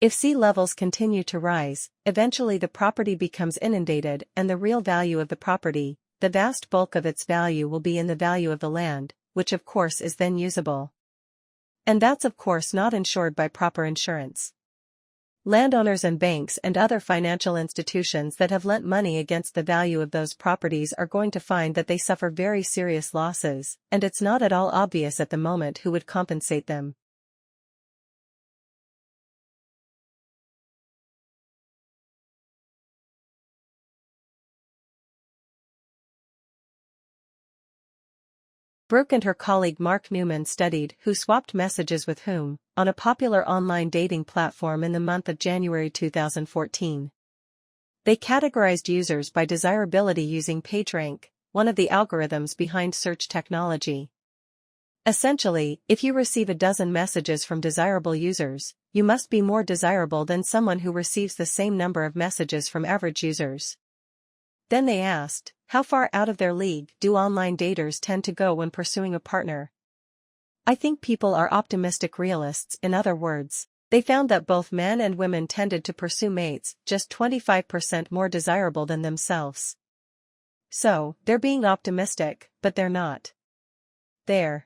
If sea levels continue to rise, eventually the property becomes inundated and the real value of the property, the vast bulk of its value, will be in the value of the land, which of course is then usable. And that's of course not insured by proper insurance. Landowners and banks and other financial institutions that have lent money against the value of those properties are going to find that they suffer very serious losses, and it's not at all obvious at the moment who would compensate them. Brooke and her colleague Mark Newman studied who swapped messages with whom on a popular online dating platform in the month of January 2014. They categorized users by desirability using PageRank, one of the algorithms behind search technology. Essentially, if you receive a dozen messages from desirable users, you must be more desirable than someone who receives the same number of messages from average users. Then they asked, how far out of their league do online daters tend to go when pursuing a partner? I think people are optimistic realists. In other words, they found that both men and women tended to pursue mates just 25% more desirable than themselves. So, they're being optimistic, but they're not. They're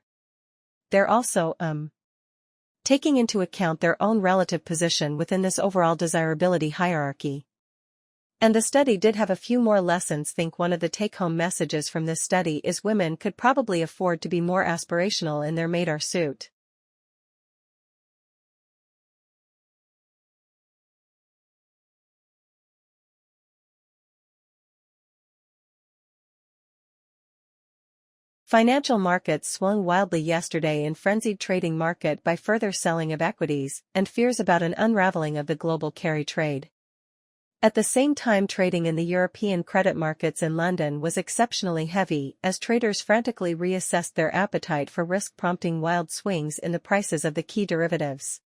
also, taking into account their own relative position within this overall desirability hierarchy. And the study did have a few more lessons. Think one of the take-home messages from this study is women could probably afford to be more aspirational in their mate or suit. Financial markets swung wildly yesterday in frenzied trading market by further selling of equities and fears about an unraveling of the global carry trade. At the same time, trading in the European credit markets in London was exceptionally heavy as traders frantically reassessed their appetite for risk, prompting wild swings in the prices of the key derivatives.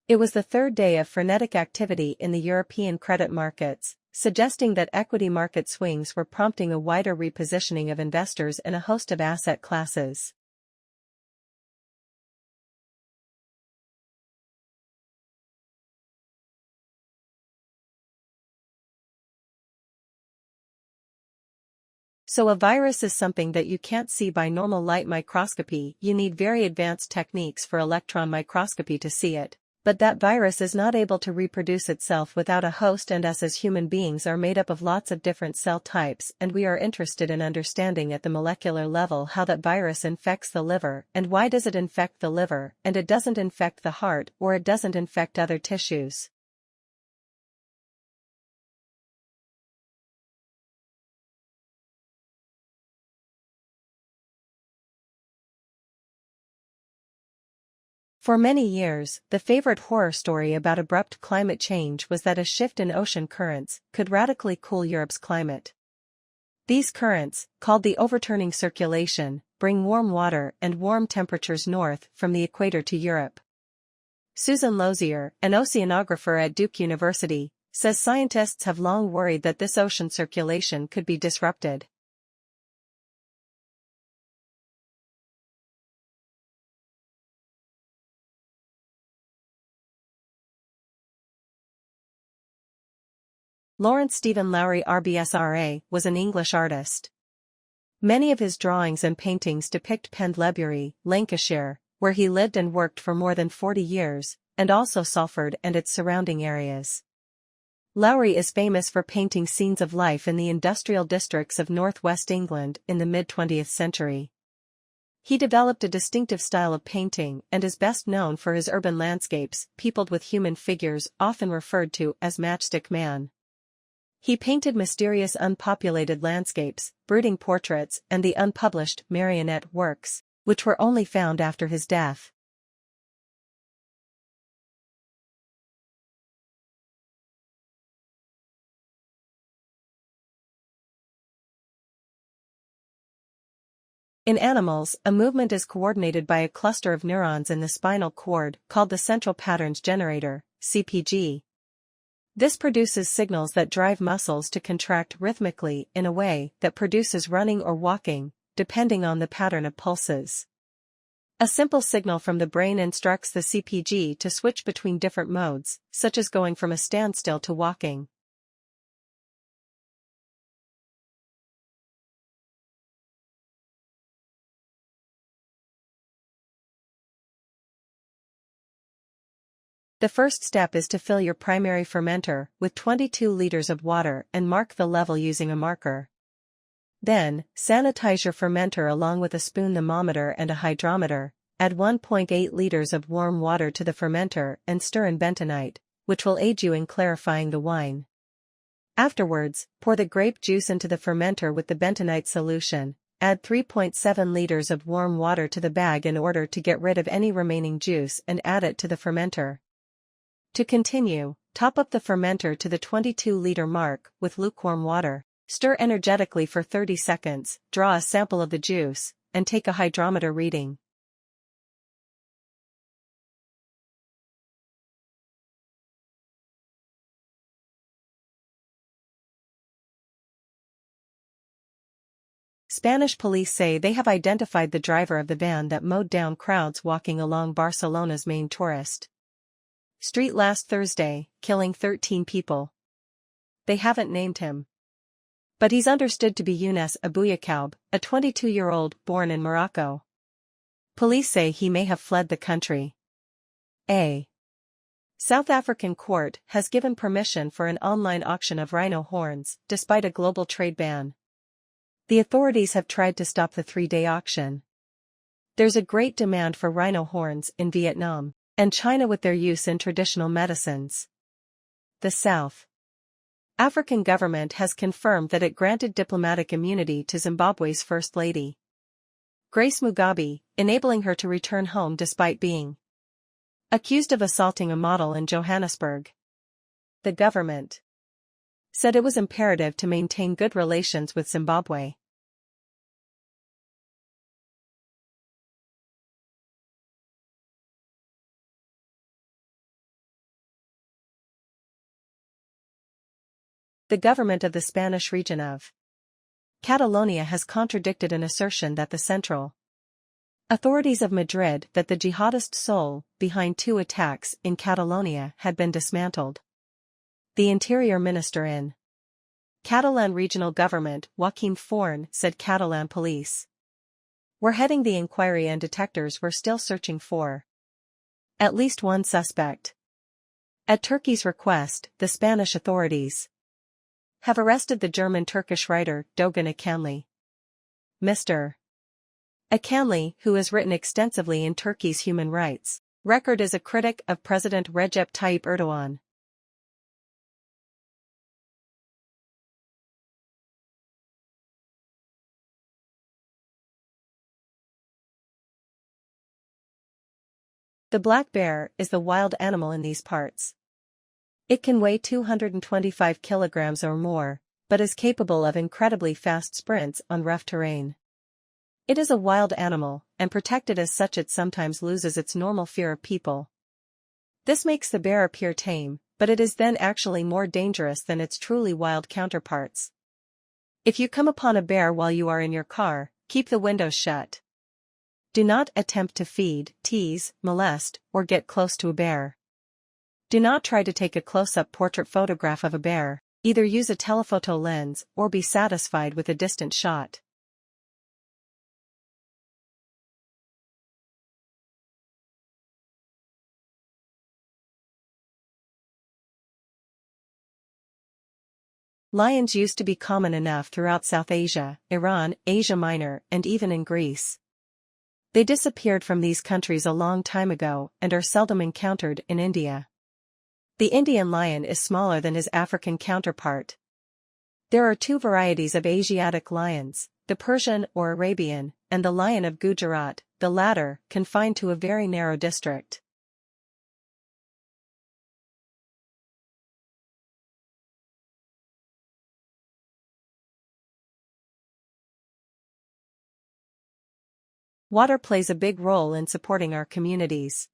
It was the third day of frenetic activity in the European credit markets, suggesting that equity market swings were prompting a wider repositioning of investors in a host of asset classes. So a virus is something that you can't see by normal light microscopy. You need very advanced techniques for electron microscopy to see it, but that virus is not able to reproduce itself without a host, and us as human beings are made up of lots of different cell types, and we are interested in understanding at the molecular level how that virus infects the liver, and why does it infect the liver, and it doesn't infect the heart, or it doesn't infect other tissues. For many years, the favorite horror story about abrupt climate change was that a shift in ocean currents could radically cool Europe's climate. These currents, called the overturning circulation, bring warm water and warm temperatures north from the equator to Europe. Susan Lozier, an oceanographer at Duke University, says scientists have long worried that this ocean circulation could be disrupted. Lawrence Stephen Lowry RBSRA was an English artist. Many of his drawings and paintings depict Pendlebury, Lancashire, where he lived and worked for more than 40 years, and also Salford and its surrounding areas. Lowry is famous for painting scenes of life in the industrial districts of northwest England in the mid-20th century. He developed a distinctive style of painting and is best known for his urban landscapes, peopled with human figures often referred to as Matchstick Man. He painted mysterious unpopulated landscapes, brooding portraits, and the unpublished marionette works, which were only found after his death. In animals, a movement is coordinated by a cluster of neurons in the spinal cord called the central patterns generator, CPG. This produces signals that drive muscles to contract rhythmically in a way that produces running or walking, depending on the pattern of pulses. A simple signal from the brain instructs the CPG to switch between different modes, such as going from a standstill to walking. The first step is to fill your primary fermenter with 22 liters of water and mark the level using a marker. Then, sanitize your fermenter along with a spoon thermometer and a hydrometer. Add 1.8 liters of warm water to the fermenter and stir in bentonite, which will aid you in clarifying the wine. Afterwards, pour the grape juice into the fermenter with the bentonite solution. Add 3.7 liters of warm water to the bag in order to get rid of any remaining juice and add it to the fermenter. To continue, top up the fermenter to the 22-liter mark with lukewarm water. Stir energetically for 30 seconds, draw a sample of the juice, and take a hydrometer reading. Spanish police say they have identified the driver of the van that mowed down crowds walking along Barcelona's main tourist street last Thursday, killing 13 people. They haven't named him. But he's understood to be Younes Abouyakoub, a 22-year-old born in Morocco. Police say he may have fled the country. A South African court has given permission for an online auction of rhino horns, despite a global trade ban. The authorities have tried to stop the 3-day auction. There's a great demand for rhino horns in Vietnam and China with their use in traditional medicines. The South African government has confirmed that it granted diplomatic immunity to Zimbabwe's First Lady, Grace Mugabe, enabling her to return home despite being accused of assaulting a model in Johannesburg. The government said it was imperative to maintain good relations with Zimbabwe. The government of the Spanish region of Catalonia has contradicted an assertion that the central authorities of Madrid that the jihadist soul behind 2 attacks in Catalonia had been dismantled. The interior minister in Catalan regional government, Joaquim Forn, said Catalan police were heading the inquiry and detectives were still searching for at least one suspect. At Turkey's request, the Spanish authorities have arrested the German-Turkish writer Doğan Akanlı. Mr. Akanlı, who has written extensively in Turkey's human rights record, is a critic of President Recep Tayyip Erdogan. The black bear is the wild animal in these parts. It can weigh 225 kilograms or more, but is capable of incredibly fast sprints on rough terrain. It is a wild animal, and protected as such it sometimes loses its normal fear of people. This makes the bear appear tame, but it is then actually more dangerous than its truly wild counterparts. If you come upon a bear while you are in your car, keep the windows shut. Do not attempt to feed, tease, molest, or get close to a bear. Do not try to take a close-up portrait photograph of a bear, either use a telephoto lens or be satisfied with a distant shot. Lions used to be common enough throughout South Asia, Iran, Asia Minor, and even in Greece. They disappeared from these countries a long time ago and are seldom encountered in India. The Indian lion is smaller than his African counterpart. There are 2 varieties of Asiatic lions, the Persian or Arabian, and the lion of Gujarat, the latter confined to a very narrow district. Water plays a big role in supporting our communities.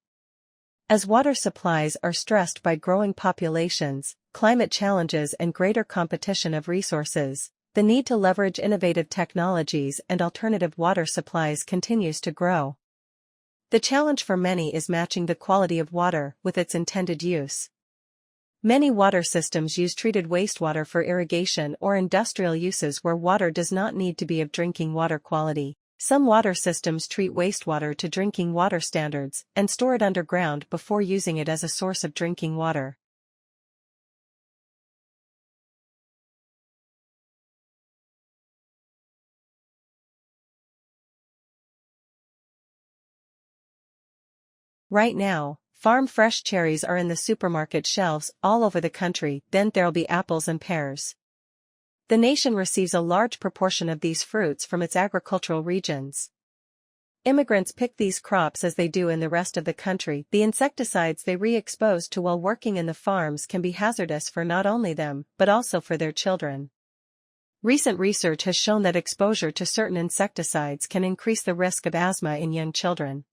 As water supplies are stressed by growing populations, climate challenges and greater competition of resources, the need to leverage innovative technologies and alternative water supplies continues to grow. The challenge for many is matching the quality of water with its intended use. Many water systems use treated wastewater for irrigation or industrial uses where water does not need to be of drinking water quality. Some water systems treat wastewater to drinking water standards and store it underground before using it as a source of drinking water. Right now, farm fresh cherries are in the supermarket shelves all over the country, then there'll be apples and pears. The nation receives a large proportion of these fruits from its agricultural regions. Immigrants pick these crops as they do in the rest of the country. The insecticides they re-expose to while working in the farms can be hazardous for not only them, but also for their children. Recent research has shown that exposure to certain insecticides can increase the risk of asthma in young children.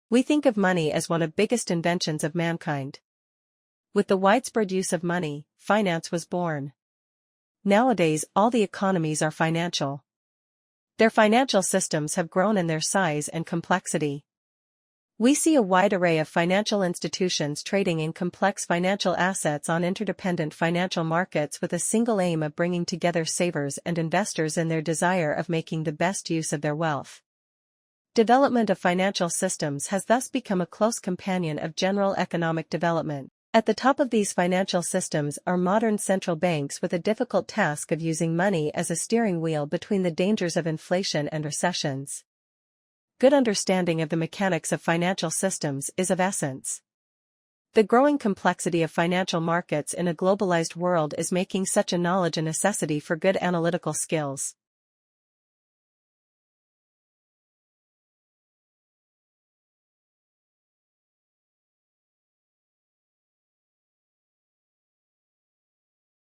We think of money as one of the biggest inventions of mankind. With the widespread use of money, finance was born. Nowadays, all the economies are financial. Their financial systems have grown in their size and complexity. We see a wide array of financial institutions trading in complex financial assets on interdependent financial markets with a single aim of bringing together savers and investors in their desire of making the best use of their wealth. Development of financial systems has thus become a close companion of general economic development. At the top of these financial systems are modern central banks with a difficult task of using money as a steering wheel between the dangers of inflation and recessions. Good understanding of the mechanics of financial systems is of essence. The growing complexity of financial markets in a globalized world is making such a knowledge a necessity for good analytical skills.